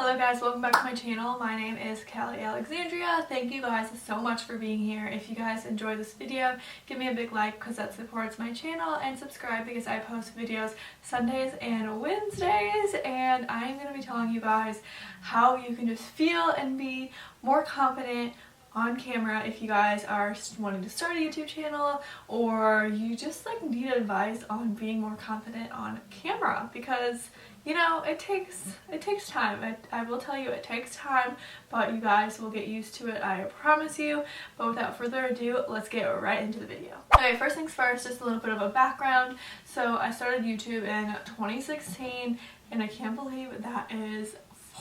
Hello guys, welcome back to my channel. My name is Kali.Alexandria. Thank you guys so much for being here. If you guys enjoy this video, give me a big like because that supports my channel, and subscribe because I post videos Sundays and Wednesdays, and I'm going to be telling you guys how you can just feel and be more confident on camera if you guys are wanting to start a YouTube channel, or you just need advice on being more confident on camera, because you know it takes time. I will tell you it takes time, but you guys will get used to it, I promise you. But without further ado, let's get right into the video. Okay, first things first, just a little bit of a background. So I started YouTube in 2016, and I can't believe that is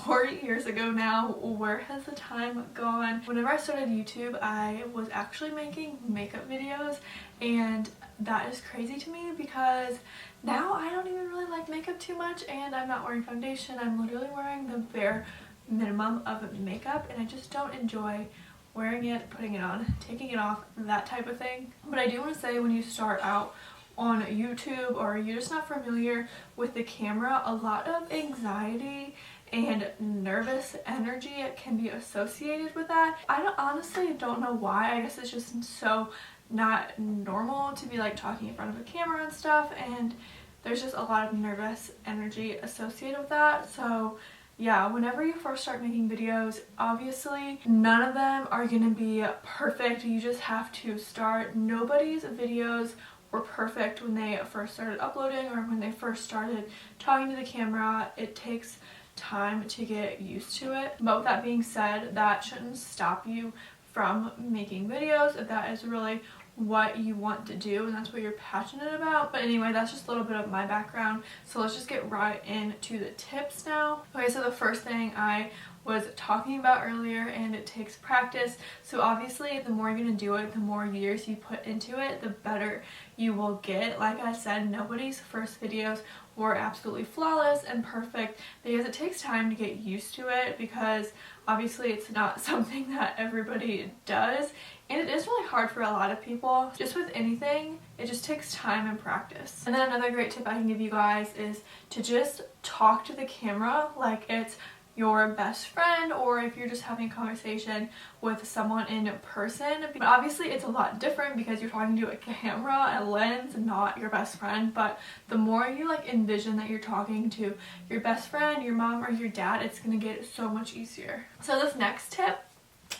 4 years ago now. Where has the time gone? Whenever I started YouTube, I was actually making makeup videos, and that is crazy to me because now I don't even really like makeup too much, and I'm not wearing foundation. I'm literally wearing the bare minimum of makeup, and I just don't enjoy wearing it, putting it on, taking it off, that type of thing. But I do want to say, when you start out on YouTube or you're just not familiar with the camera, a lot of anxiety and nervous energy can be associated with that. I honestly don't know why. I guess it's just so not normal to be talking in front of a camera and stuff, and there's just a lot of nervous energy associated with that. So yeah, whenever you first start making videos, obviously none of them are gonna be perfect. You just have to start. Nobody's videos were perfect when they first started uploading or when they first started talking to the camera. It takes time to get used to it. But with that being said, that shouldn't stop you from making videos if that is really what you want to do and that's what you're passionate about. But anyway, that's just a little bit of my background, so let's just get right into the tips now. Okay, so the first thing I was talking about earlier, and it takes practice. So obviously the more you're gonna do it, the more years you put into it, the better you will get. Like I said, nobody's first videos were absolutely flawless and perfect, because it takes time to get used to it, because obviously it's not something that everybody does, and it is really hard for a lot of people. Just with anything, it just takes time and practice. And then another great tip I can give you guys is to just talk to the camera like it's your best friend, or if you're just having a conversation with someone in person. But obviously it's a lot different because you're talking to a camera, a lens, not your best friend. But the more you envision that you're talking to your best friend, your mom, or your dad, it's gonna get so much easier. So this next tip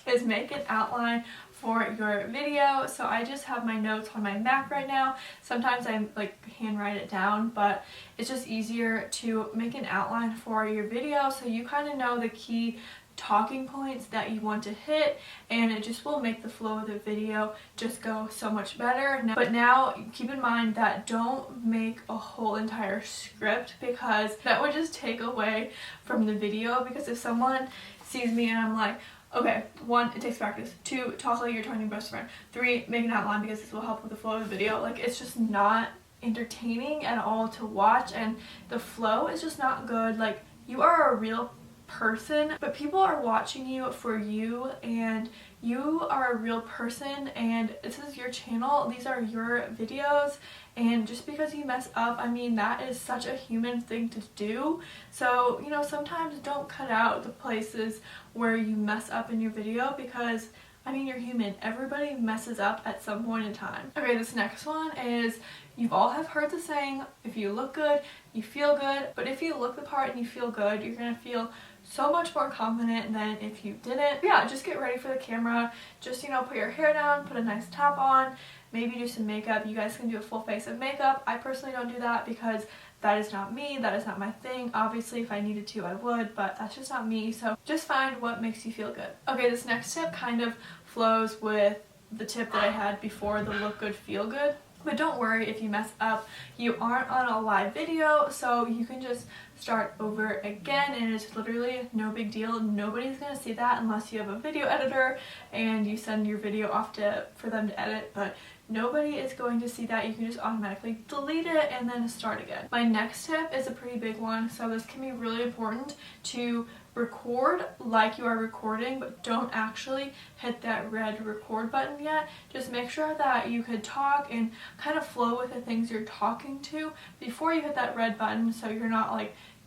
is make an outline for your video. So I just have my notes on my Mac right now. Sometimes I handwrite it down, but it's just easier to make an outline for your video so you kind of know the key talking points that you want to hit, and it just will make the flow of the video just go so much better. But now keep in mind that don't make a whole entire script, because that would just take away from the video. Because if someone sees me and I'm like, okay, 1, it takes practice. 2, talk like you're talking to your best friend. 3, make an outline because this will help with the flow of the video. It's just not entertaining at all to watch, and the flow is just not good. You are a real person, but people are watching you for you, and you are a real person, and this is your channel. These are your videos, and just because you mess up, I mean, that is such a human thing to do. So, you know, sometimes don't cut out the places where you mess up in your video, because I mean, you're human. Everybody messes up at some point in time. Okay, this next one is, you've all have heard the saying, if you look good, you feel good. But if you look the part and you feel good, you're gonna feel so much more confident than if you didn't. Yeah, just get ready for the camera. Just, you know, put your hair down, put a nice top on, maybe do some makeup. You guys can do a full face of makeup. I personally don't do that because that is not me. That is not my thing. Obviously, if I needed to, I would, but that's just not me. So just find what makes you feel good. Okay, this next tip kind of flows with the tip that I had before, the look good, feel good. But don't worry if you mess up. You aren't on a live video, so you can just start over again, and it's literally no big deal. Nobody's gonna see that unless you have a video editor and you send your video off for them to edit, but nobody is going to see that. You can just automatically delete it and then start again. My next tip is a pretty big one, so this can be really important to record like you are recording, but don't actually hit that red record button yet. Just make sure that you could talk and kind of flow with the things you're talking to before you hit that red button, so you're not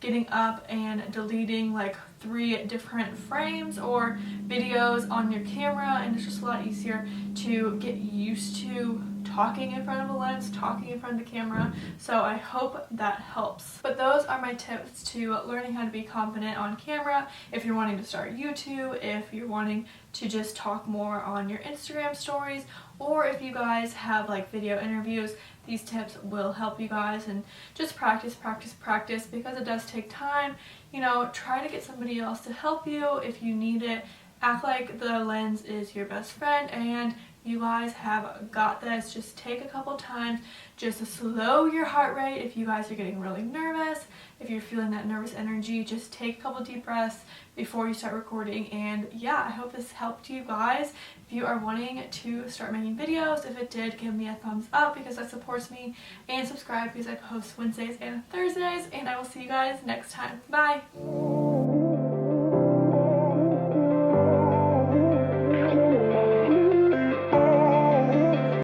getting up and deleting like 3 different frames or videos on your camera, and it's just a lot easier to get used to talking in front of a lens, talking in front of the camera. So I hope that helps. But those are my tips to learning how to be confident on camera. If you're wanting to start YouTube, if you're wanting to just talk more on your Instagram stories, or if you guys have like video interviews, these tips will help you guys. And just practice, practice, practice, because it does take time. You know, try to get somebody else to help you if you need it. Act like the lens is your best friend and you guys have got this. Just take a couple times just to slow your heart rate. If you guys are getting really nervous, if you're feeling that nervous energy, just take a couple deep breaths before you start recording. And yeah, I hope this helped you guys. If you are wanting to start making videos, if it did, give me a thumbs up because that supports me, and subscribe because I post Wednesdays and Thursdays, and I will see you guys next time. Bye!